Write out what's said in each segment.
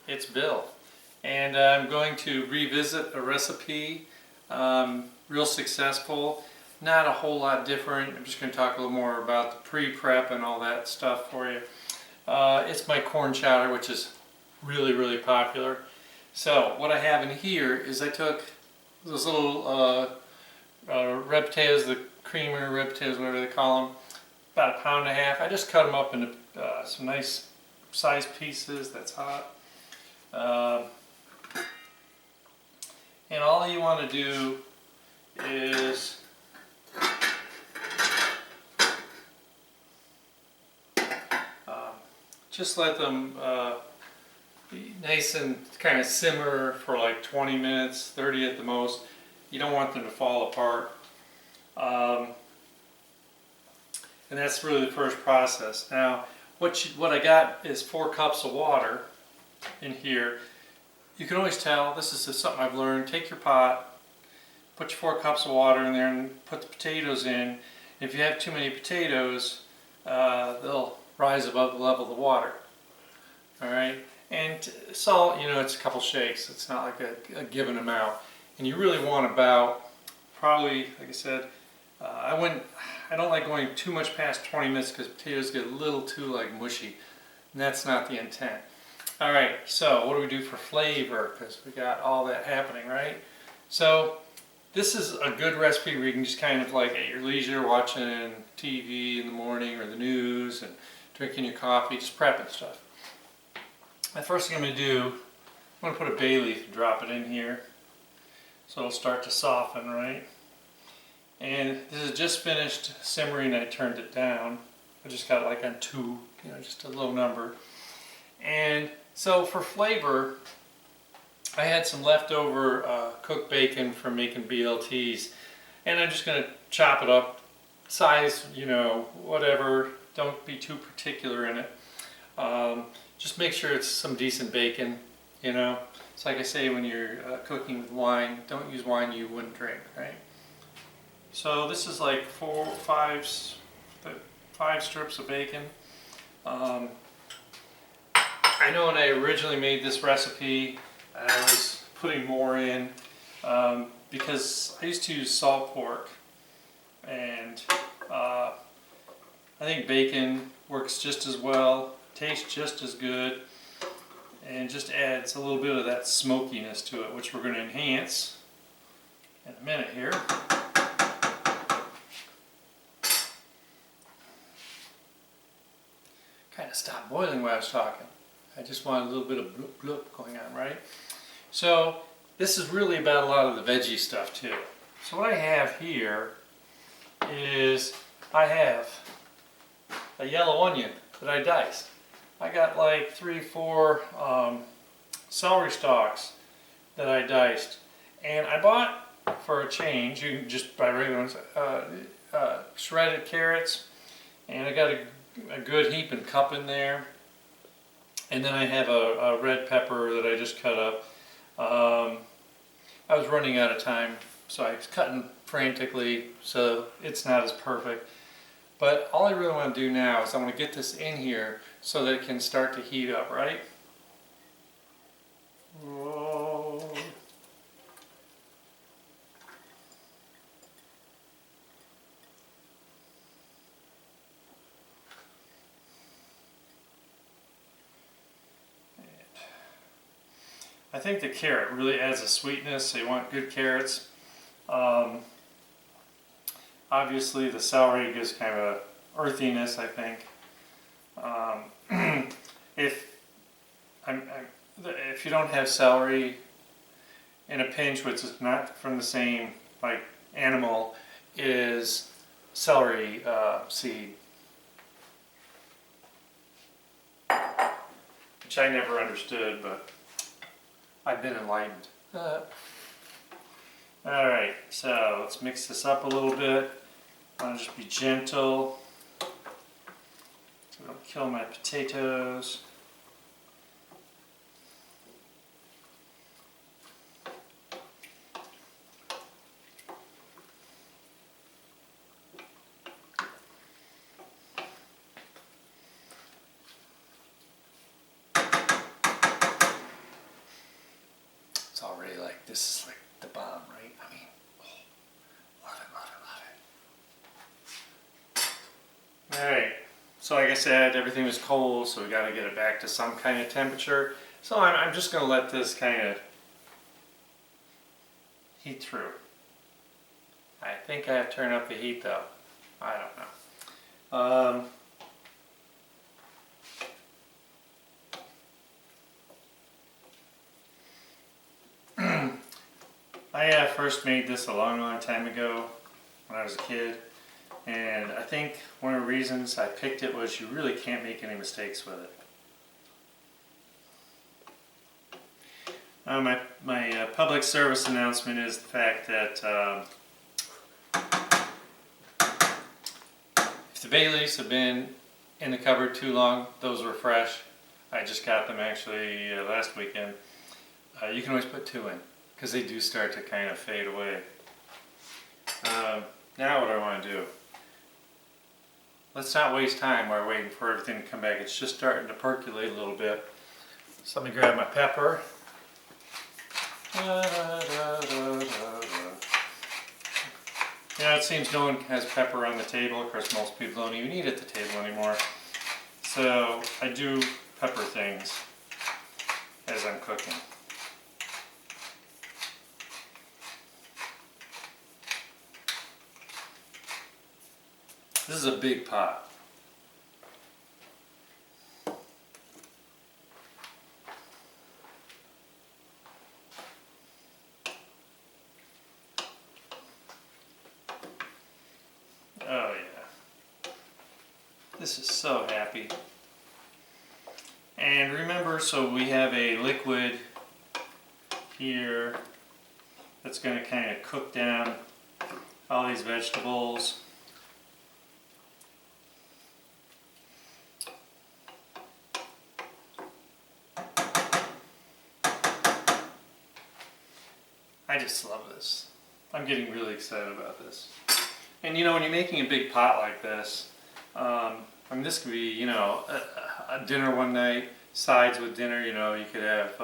It's Bill, and I'm going to revisit a recipe, real successful, not a whole lot different. I'm just going to talk a little more about the pre-prep and all that stuff for you. It's my corn chowder, which is really popular. So what I have in here is I took those little red potatoes, the creamer red potatoes, whatever they call them, about 1.5 pounds. I just cut them up into some nice size pieces. That's hot. And all you want to do is just let them be nice and kind of simmer for like 20 minutes, 30 at the most. You don't want them to fall apart. And that's really the first process. Now, what I got is 4 cups of water in here. You can always tell, this is something I've learned. Take your pot, put your 4 cups of water in there and put the potatoes in. If you have too many potatoes, they'll rise above the level of the water. Alright? And salt, you know, it's a couple shakes. It's not like a given amount. And you really want about, probably, like I said, I don't like going too much past 20 minutes because potatoes get a little too like mushy. And that's not the intent. Alright, so what do we do for flavor? Because we got all that happening, right? So this is a good recipe where you can just kind of like at your leisure watching TV in the morning or the news and drinking your coffee, just prepping stuff. The first thing I'm going to do, I'm going to put a bay leaf and drop it in here so it'll start to soften, right? And this is just finished simmering. I turned it down. I just got it like on 2, you know, just a low number. And so for flavor, I had some leftover cooked bacon from making BLTs, and I'm just going to chop it up, size, you know, whatever. Don't be too particular in it. Just make sure it's some decent bacon, you know. It's like I say when you're cooking with wine, don't use wine you wouldn't drink, right? So this is like 5 strips of bacon. I know when I originally made this recipe, I was putting more in because I used to use salt pork, and I think bacon works just as well, tastes just as good, and just adds a little bit of that smokiness to it, which we're going to enhance in a minute here. Kind of stopped boiling while I was talking. I just wanted a little bit of bloop bloop going on, right? So this is really about a lot of the veggie stuff too. So what I have here is I have a yellow onion that I diced. I got like 3 or 4 celery stalks that I diced, and I bought, for a change, you can just buy regular ones, shredded carrots, and I got a good heaping cup in there. And then I have a red pepper that I just cut up. I was running out of time, so I was cutting frantically, so it's not as perfect. But all I really want to do now is I want to get this in here so that it can start to heat up, right? Whoa. I think the carrot really adds a sweetness, so you want good carrots. Obviously the celery gives kind of a earthiness, I think. If you don't have celery, in a pinch, which is not from the same like animal, is celery seed, which I never understood, but I've been enlightened. Alright, so let's mix this up a little bit. I want to just be gentle so I don't kill my potatoes. like, this is like the bomb, right? I mean, oh, love it, love it, love it. Alright, so like I said, everything was cold, so we got to get it back to some kind of temperature. So I'm just going to let this kind of heat through. I think I have to turn up the heat though. I don't know. I first made this a long time ago when I was a kid, and I think one of the reasons I picked it was you really can't make any mistakes with it. My public service announcement is the fact that if the bay leaves have been in the cupboard too long, those were fresh. I just got them actually last weekend. You can always put 2 in, because they do start to kind of fade away. Now what I want to do, let's not waste time while we're waiting for everything to come back. It's just starting to percolate a little bit. So let me grab my pepper. Yeah, it seems no one has pepper on the table. Of course, most people don't even eat at the table anymore. So I do pepper things as I'm cooking. This is a big pot. Oh yeah. This is so happy. And remember, so we have a liquid here that's going to kind of cook down all these vegetables. I just love this. I'm getting really excited about this. And you know, when you're making a big pot like this, I mean, this could be, you know, a dinner one night, sides with dinner. You know, you could have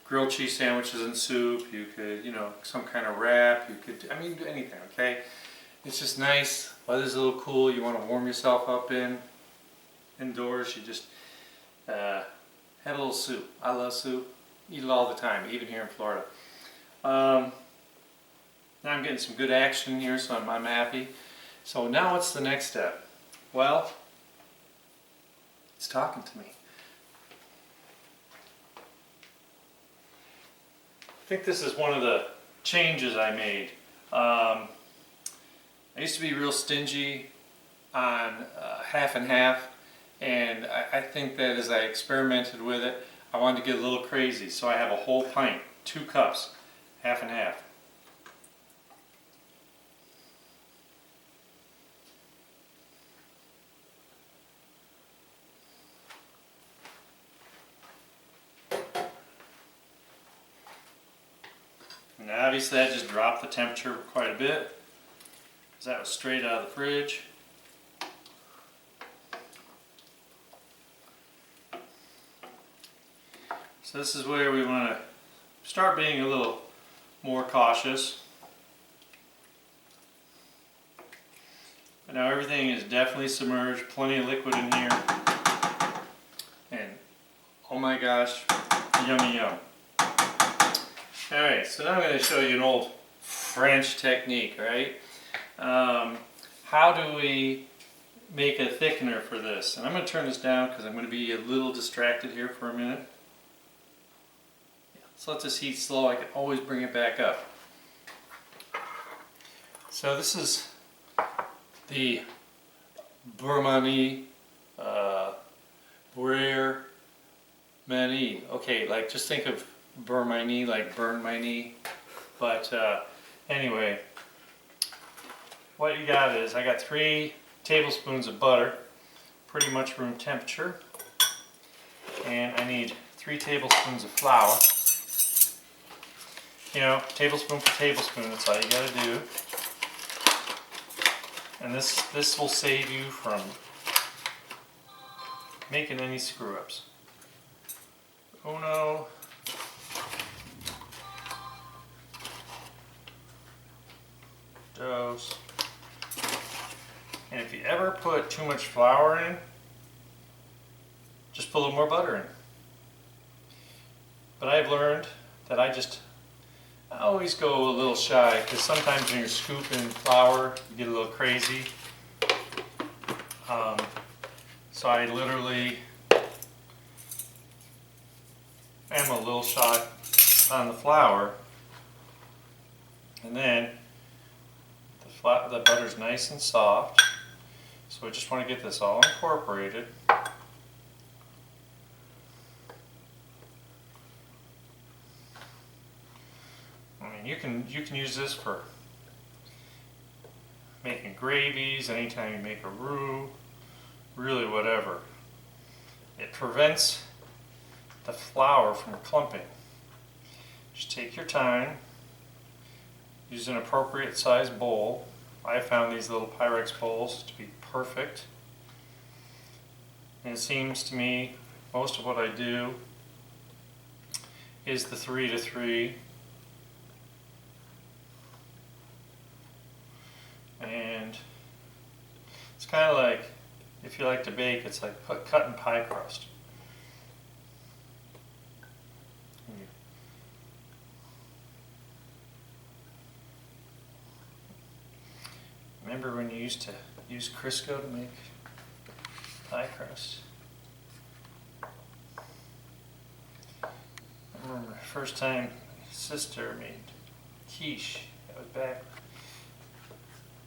grilled cheese sandwiches and soup. You could, you know, some kind of wrap. You could, I mean, do anything. Okay, it's just nice. Weather's a little cool. You want to warm yourself up indoors. You just have a little soup. I love soup. Eat it all the time, even here in Florida. Now I'm getting some good action here, so I'm happy. So now what's the next step? Well, it's talking to me. I think this is one of the changes I made. I used to be real stingy on half and half, and I think that as I experimented with it, I wanted to get a little crazy. So I have a whole pint, 2 cups, half and half. And obviously I just dropped the temperature quite a bit, because that was straight out of the fridge. So this is where we want to start being a little more cautious. But now everything is definitely submerged, plenty of liquid in here. And oh my gosh, yummy yum. Alright, so now I'm going to show you an old French technique, right? How do we make a thickener for this? And I'm going to turn this down because I'm going to be a little distracted here for a minute. So let this heat slow. I can always bring it back up. So this is the Burmani, Burr Mani. Okay, like just think of burn my knee, like burn my knee. But anyway, what you got is I got 3 tablespoons of butter, pretty much room temperature, and I need 3 tablespoons of flour. You know, tablespoon for tablespoon, that's all you gotta do. And this will save you from making any screw-ups. Uno, dose. And if you ever put too much flour in, just put a little more butter in. But I've learned that I always go a little shy, because sometimes when you're scooping flour, you get a little crazy. So I literally am a little shy on the flour, and then the butter's nice and soft. So I just want to get this all incorporated. I mean, you can use this for making gravies, anytime you make a roux, really whatever. It prevents the flour from clumping. Just take your time, use an appropriate size bowl. I found these little Pyrex bowls to be perfect. And it seems to me most of what I do is the 3 to 3. And it's kind of like, if you like to bake, it's like cutting pie crust. Remember when you used to use Crisco to make pie crust? I remember the first time my sister made quiche. That was back.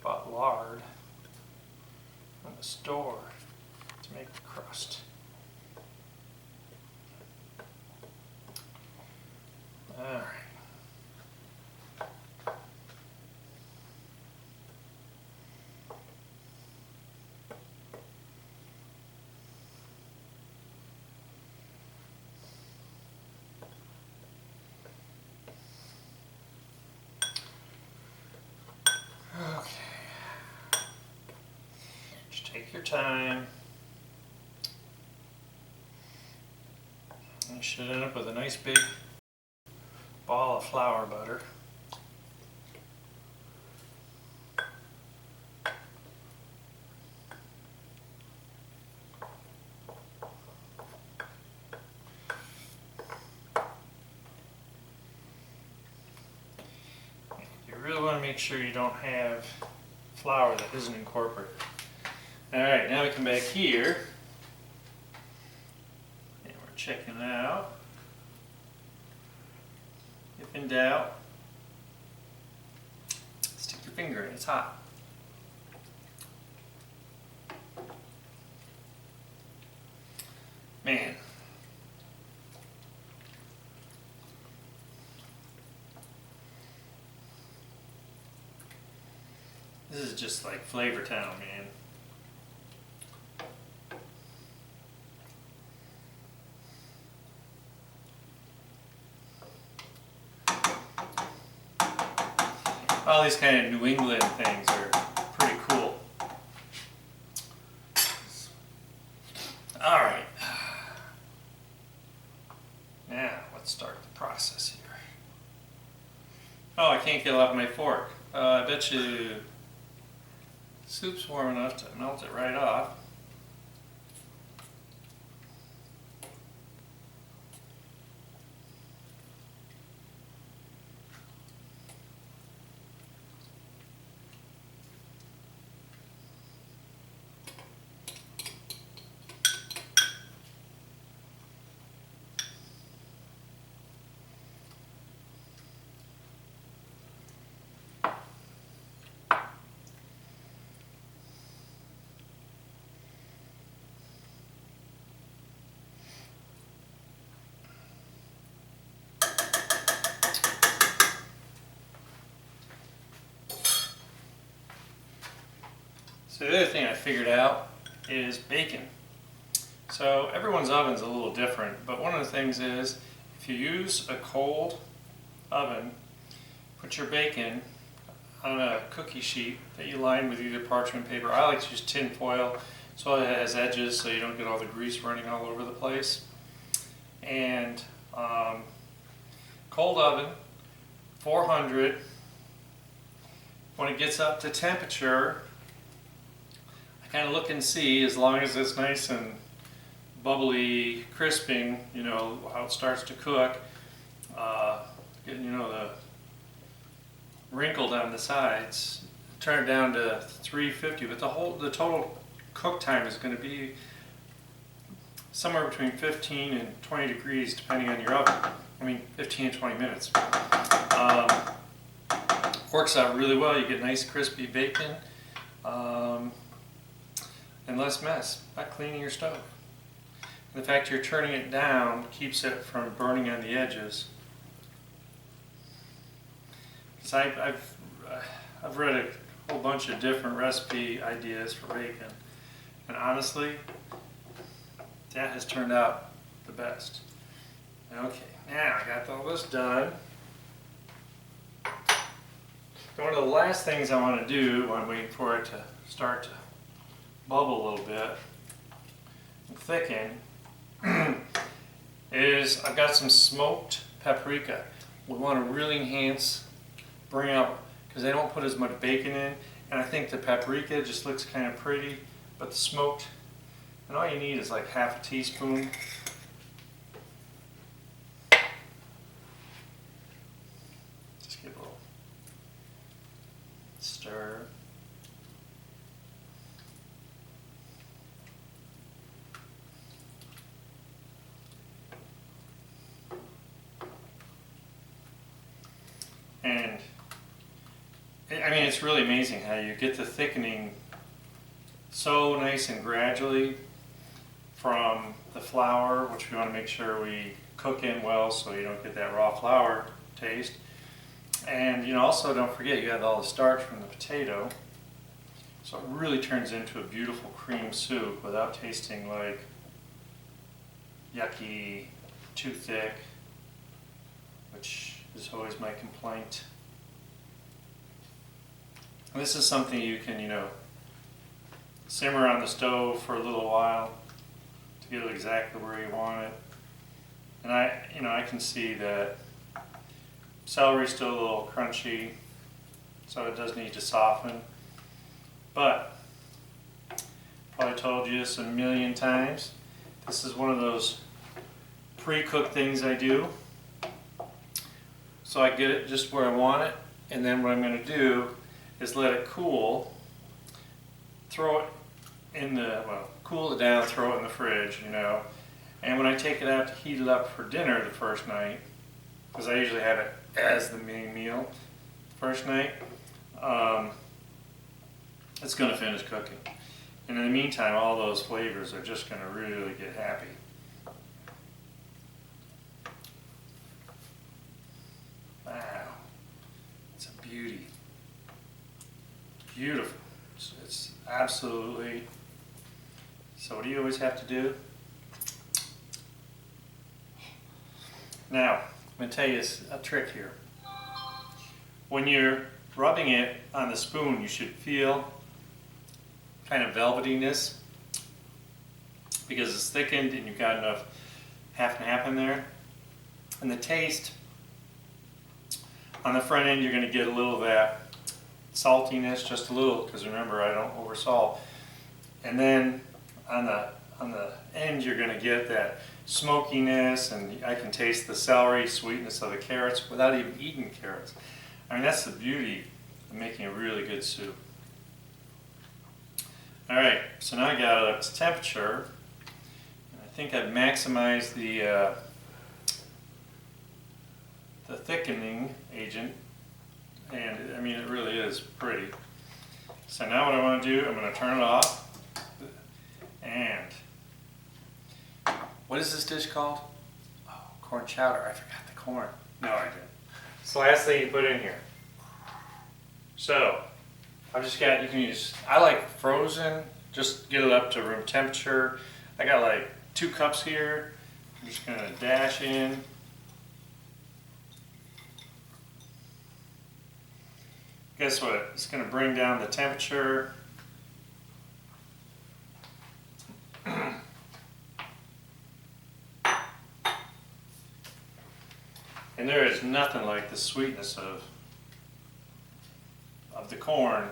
Bought lard from the store to make the crust. All right. Take your time. You should end up with a nice big ball of flour butter. You really want to make sure you don't have flour that isn't incorporated. Alright, now we come back here, and we're checking it out. If in doubt, stick your finger in, it's hot. Man. This is just like Flavor Town, man. All these kind of New England things are pretty cool. All right. Now, let's start the process here. Oh, I can't get it off my fork. I bet you soup's warm enough to melt it right off. So the other thing I figured out is bacon. So everyone's oven's a little different, but one of the things is if you use a cold oven, put your bacon on a cookie sheet that you line with either parchment paper. I like to use tin foil so it has edges so you don't get all the grease running all over the place. And cold oven, 400 when it gets up to temperature, I kind of look and see, as long as it's nice and bubbly, crisping, you know, how it starts to cook, getting, you know, the wrinkled on the sides, turn it down to 350, but the total cook time is going to be somewhere between 15 and 20 degrees depending on your oven. I mean 15 and 20 minutes. Works out really well. You get nice crispy bacon and less mess by cleaning your stove. And the fact you're turning it down keeps it from burning on the edges. Because I've read a whole bunch of different recipe ideas for bacon, and honestly, that has turned out the best. Okay, now I got all this done. One of the last things I want to do when I'm waiting for it to start to bubble a little bit and thicken is I've got some smoked paprika. We want to really bring out, because they don't put as much bacon in, and I think the paprika just looks kind of pretty, but the smoked, and all you need is like half a teaspoon. Just give it a little stir. And I mean, it's really amazing how you get the thickening so nice and gradually from the flour, which we want to make sure we cook in well so you don't get that raw flour taste. And you know, also don't forget you have all the starch from the potato, so it really turns into a beautiful cream soup without tasting like yucky, too thick, which is always my complaint. And this is something you can, you know, simmer on the stove for a little while to get it exactly where you want it. And I can see that celery's still a little crunchy, so it does need to soften. But probably told you this a million times. This is one of those pre-cooked things I do. So I get it just where I want it, and then what I'm going to do is let it cool, throw it in the, well, cool it down, throw it in the fridge, you know. And when I take it out to heat it up for dinner the first night, because I usually have it as the main meal first night, it's going to finish cooking. And in the meantime, all those flavors are just going to really get happy. Wow, it's a beauty. Beautiful. It's absolutely. So what do you always have to do? Now, I'm going to tell you a trick here. When you're rubbing it on the spoon, you should feel kind of velvetyness, because it's thickened and you've got enough half and half in there. And the taste, on the front end, you're going to get a little of that saltiness, just a little, because remember, I don't over salt. And then on the end, you're going to get that smokiness, and I can taste the celery sweetness of the carrots without even eating carrots. I mean, that's the beauty of making a really good soup. All right, so now I got it up to temperature. And I think I've maximized the thickening agent, and I mean, it really is pretty. So now what I want to do, I'm going to turn it off. And what is this dish called? Oh, corn chowder. I forgot the corn. No, I didn't. It's the last thing you put in here. So I've just got, you can use, I like frozen, just get it up to room temperature. I got like 2 cups here. I'm just going to dash in. Guess what? It's going to bring down the temperature. And there is nothing like the sweetness of of the corn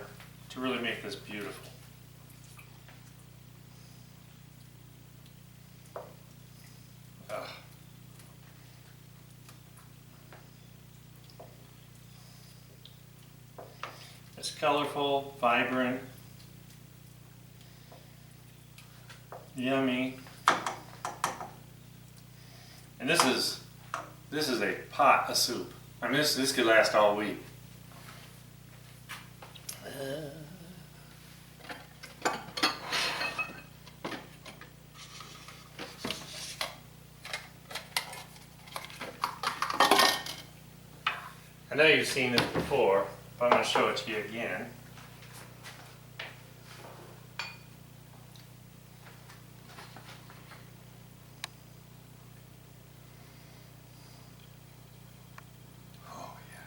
to really make this beautiful. Ugh. It's colorful, vibrant, yummy, and this is a pot of soup. I mean, this could last all week. I know you've seen this before, but I'm going to show it to you again. Oh yeah.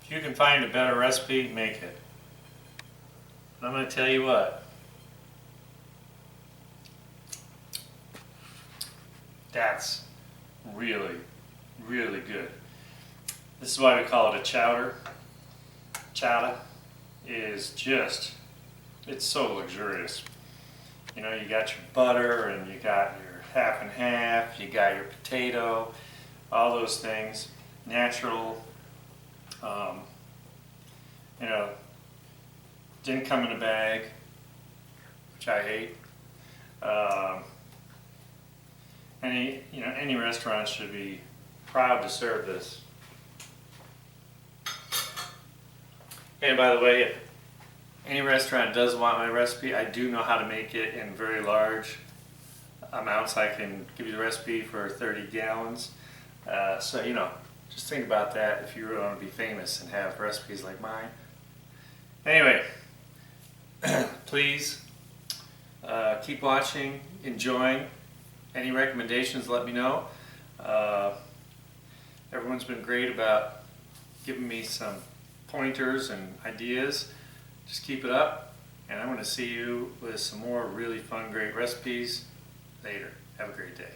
If you can find a better recipe, make it. And I'm going to tell you what. That's really, really good. This is why we call it a chowder. Chowder is just, it's so luxurious. You know, you got your butter and you got your half and half, you got your potato, all those things, natural. You know, didn't come in a bag, which I hate. Any restaurant should be proud to serve this. And by the way, if any restaurant does want my recipe, I do know how to make it in very large amounts. I can give you the recipe for 30 gallons. So, you know, just think about that if you really want to be famous and have recipes like mine. Anyway, please keep watching, enjoying. Any recommendations, let me know. Everyone's been great about giving me some pointers and ideas. Just keep it up, and I'm going to see you with some more really fun, great recipes later. Have a great day.